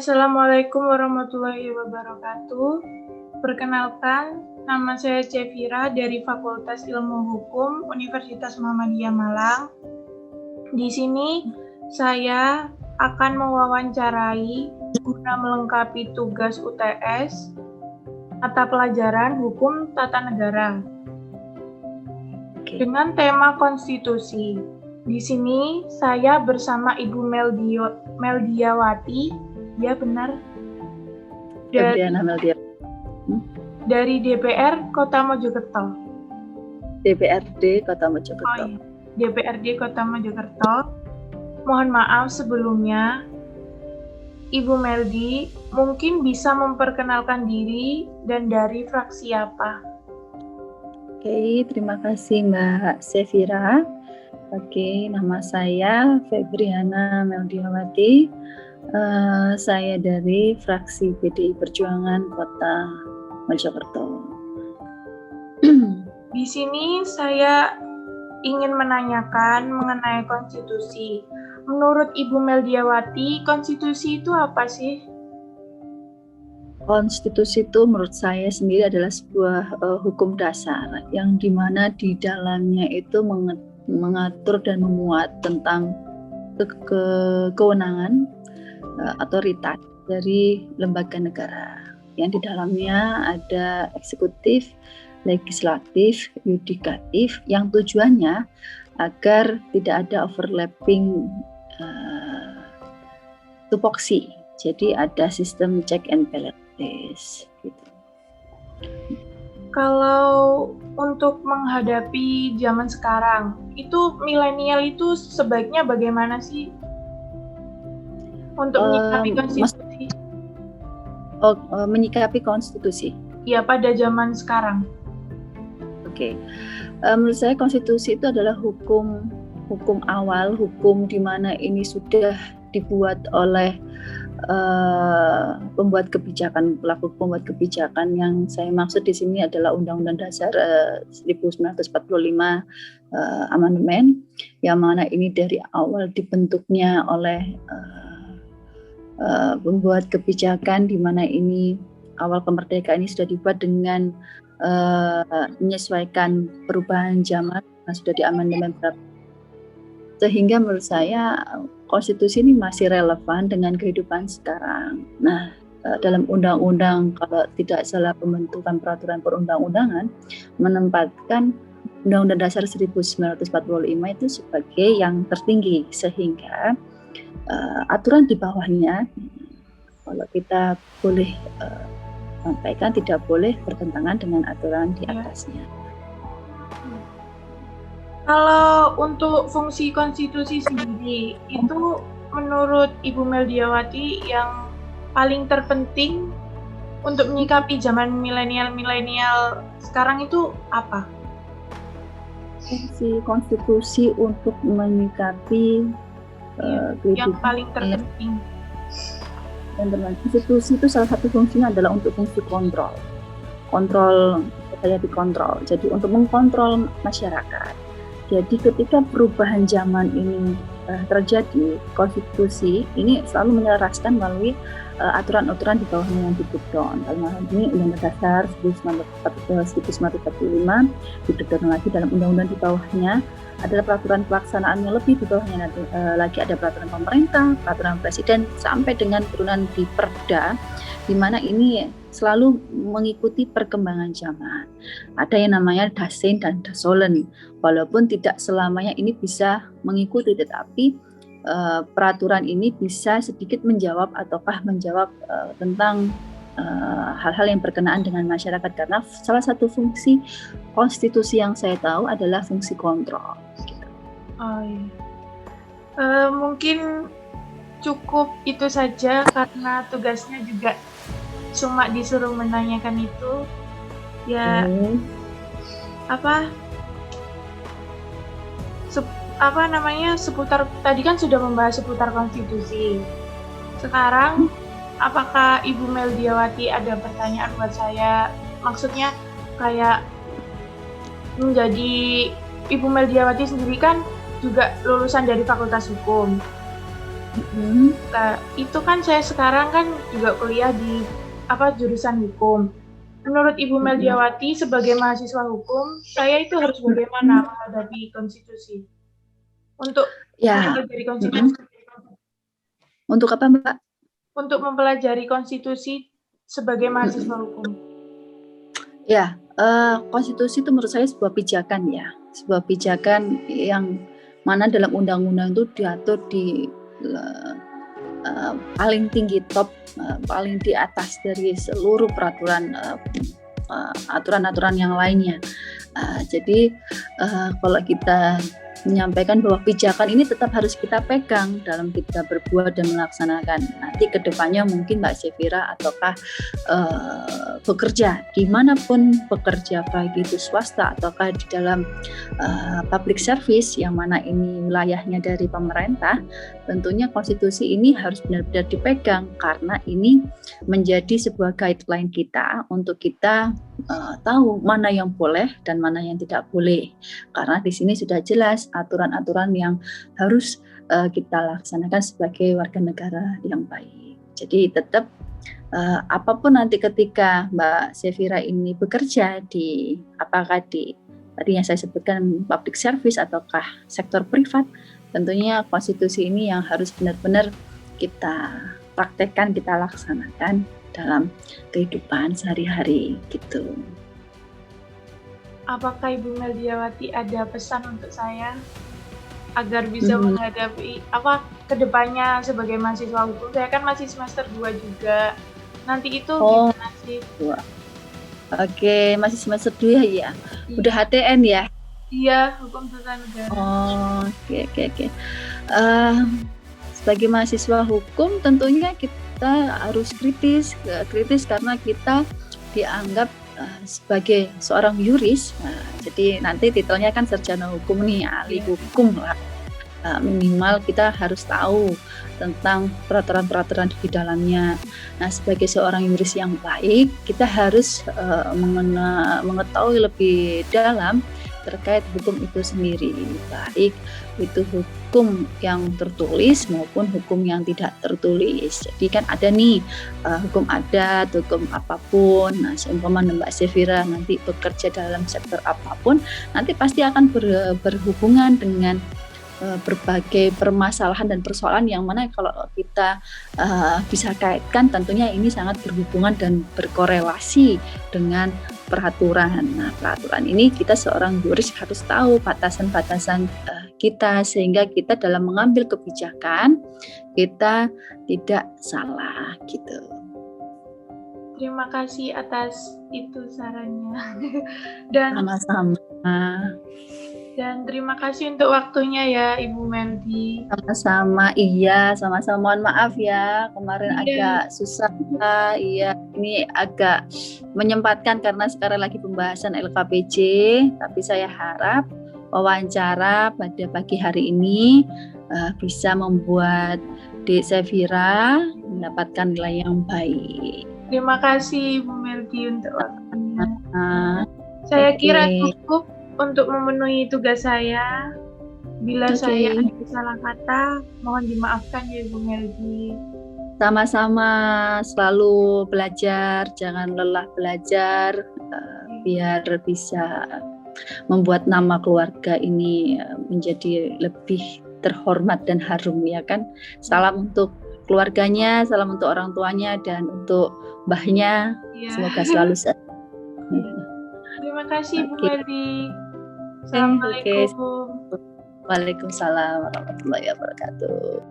Assalamualaikum warahmatullahi wabarakatuh. Perkenalkan, nama saya Cevira dari Fakultas Ilmu Hukum Universitas Muhammadiyah Malang. Di sini saya akan mewawancarai guna melengkapi tugas UTS mata pelajaran Hukum Tata Negara dengan tema konstitusi. Di sini saya bersama Ibu Meldiawati. Ya benar. Dari DPR Kota Mojokerto. DPRD Kota Mojokerto. Oh, iya. DPRD Kota Mojokerto. Mohon maaf sebelumnya. Ibu Meldi mungkin bisa memperkenalkan diri dan dari fraksi apa? Oke, terima kasih Mbak Cevira. Oke, nama saya Febriana Meldiawati. Saya dari fraksi PDI Perjuangan Kota Mojokerto. Di sini saya ingin menanyakan mengenai konstitusi. Menurut Ibu Meldiawati, konstitusi itu apa sih? Konstitusi itu menurut saya sendiri adalah sebuah hukum dasar yang dimana di dalamnya itu mengatur dan memuat tentang kewenangan otoritas dari lembaga negara yang di dalamnya ada eksekutif, legislatif, yudikatif yang tujuannya agar tidak ada overlapping tupoksi. Jadi ada sistem check and balance gitu. Kalau untuk menghadapi zaman sekarang, itu milenial itu sebaiknya bagaimana sih untuk menyikapi konstitusi? Menyikapi konstitusi. Ya, pada zaman sekarang. Oke. Menurut saya konstitusi itu adalah hukum awal, hukum di mana ini sudah dibuat oleh pembuat kebijakan, pelaku pembuat kebijakan. Yang saya maksud di sini adalah Undang-Undang Dasar 1945 amandemen, yang mana ini dari awal dibentuknya oleh pembuat kebijakan, di mana ini awal kemerdekaan ini sudah dibuat dengan menyesuaikan perubahan zaman yang sudah diamandemen sehingga menurut saya konstitusi ini masih relevan dengan kehidupan sekarang. Nah, dalam undang-undang kalau tidak salah pembentukan peraturan perundang-undangan menempatkan Undang-Undang Dasar 1945 itu sebagai yang tertinggi, sehingga aturan di bawahnya kalau kita boleh sampaikan tidak boleh bertentangan dengan aturan di atasnya. Kalau untuk fungsi konstitusi sendiri, itu menurut Ibu Meldiawati yang paling terpenting untuk menyikapi zaman milenial sekarang itu apa? Fungsi konstitusi untuk menyikapi yang paling terpenting. Konstitusi itu salah satu fungsinya adalah untuk fungsi kontrol supaya dikontrol. Jadi untuk mengkontrol masyarakat. Jadi ketika perubahan zaman ini terjadi, konstitusi ini selalu menyelaraskan melalui aturan-aturan di bawahnya yang di-breakdown. Dalam hal ini Undang-Undang Dasar 1945 di-breakdown lagi dalam undang-undang di bawahnya adalah peraturan pelaksanaan yang lebih di bawahnya lagi ada peraturan pemerintah, peraturan presiden sampai dengan turunan di Perda, di mana ini selalu mengikuti perkembangan zaman. Ada yang namanya Dasein dan Dasolen, walaupun tidak selamanya ini bisa mengikuti, tetapi peraturan ini bisa sedikit menjawab tentang hal-hal yang berkenaan dengan masyarakat, karena salah satu fungsi konstitusi yang saya tahu adalah fungsi kontrol. Gitu. Oh, iya. Mungkin cukup itu saja karena tugasnya juga cuma disuruh menanyakan itu. Ya, seputar tadi kan sudah membahas seputar konstitusi. Sekarang apakah Ibu Meldiawati ada pertanyaan buat saya? Maksudnya kayak menjadi Ibu Meldiawati sendiri kan juga lulusan dari Fakultas Hukum. Mhm. Nah, itu kan saya sekarang kan juga kuliah di jurusan hukum. Menurut Ibu Mhm. Meldiawati sebagai mahasiswa hukum, saya itu harus bagaimana Mhm. menghadapi konstitusi? Untuk Ya, mempelajari mhm. konstitusi, Untuk apa, Mbak? mempelajari konstitusi sebagai mahasiswa Mhm. hukum. Ya, konstitusi itu menurut saya sebuah pijakan ya, sebuah pijakan yang mana dalam undang-undang itu diatur di paling tinggi top, paling di atas dari seluruh peraturan, aturan-aturan yang lainnya. Jadi kalau kita menyampaikan bahwa pijakan ini tetap harus kita pegang dalam kita berbuat dan melaksanakan. Nanti kedepannya mungkin Mbak Sefira ataukah bekerja dimanapun bekerja, baik itu swasta ataukah di dalam public service yang mana ini wilayahnya dari pemerintah, tentunya konstitusi ini harus benar-benar dipegang karena ini menjadi sebuah guideline kita untuk kita tahu mana yang boleh dan mana yang tidak boleh, karena di sini sudah jelas aturan-aturan yang harus kita laksanakan sebagai warga negara yang baik. Jadi tetap apapun nanti ketika Mbak Sefira ini bekerja di apakah di tadi yang saya sebutkan public service ataukah sektor privat, tentunya konstitusi ini yang harus benar-benar kita praktekkan, kita laksanakan dalam kehidupan sehari-hari gitu. Apakah Ibu Meldiawati ada pesan untuk saya agar bisa menghadapi kedepannya sebagai mahasiswa hukum? Saya kan masih semester 2 juga. Nanti itu gimana sih? Oke, masih semester 2 ya? Udah HTN ya? Iya, hukum tata negara. Oke. Sebagai mahasiswa hukum tentunya kita harus kritis karena kita dianggap sebagai seorang yuris. Jadi nanti titelnya kan sarjana hukum nih, ahli hukum lah. Minimal kita harus tahu tentang peraturan-peraturan di dalamnya. Nah, sebagai seorang yuris yang baik, kita harus mengetahui lebih dalam terkait hukum itu sendiri, baik itu hukum yang tertulis maupun hukum yang tidak tertulis. Jadi kan ada nih hukum adat, hukum apapun. Nah, seumpama Mbak Sefira nanti bekerja dalam sektor apapun, nanti pasti akan berhubungan dengan berbagai permasalahan dan persoalan yang mana kalau kita bisa kaitkan, tentunya ini sangat berhubungan dan berkorelasi dengan peraturan. Nah, peraturan ini kita seorang yuris harus tahu batasan-batasan kita sehingga kita dalam mengambil kebijakan kita tidak salah gitu. Terima kasih atas itu sarannya. Dan sama-sama. Dan terima kasih untuk waktunya ya Ibu Meldi. Sama-sama, iya, sama-sama. Mohon maaf ya, kemarin agak susah. Iya, ini agak menyempatkan karena sekarang lagi pembahasan LKPJ, tapi saya harap wawancara pada pagi hari ini bisa membuat Dek Sefira mendapatkan nilai yang baik. Terima kasih Ibu Meldi untuk waktunya. Saya kira cukup untuk memenuhi tugas saya. Bila saya ada salah kata, mohon dimaafkan ya Ibu Meldi. Sama-sama, selalu belajar, jangan lelah belajar, biar bisa membuat nama keluarga ini menjadi lebih terhormat dan harum ya kan. Salam untuk keluarganya, salam untuk orang tuanya dan untuk mbahnya. Semoga selalu sehat. Terima kasih Bu Meldi. Assalamualaikum. Waalaikumsalam warahmatullahi wabarakatuh.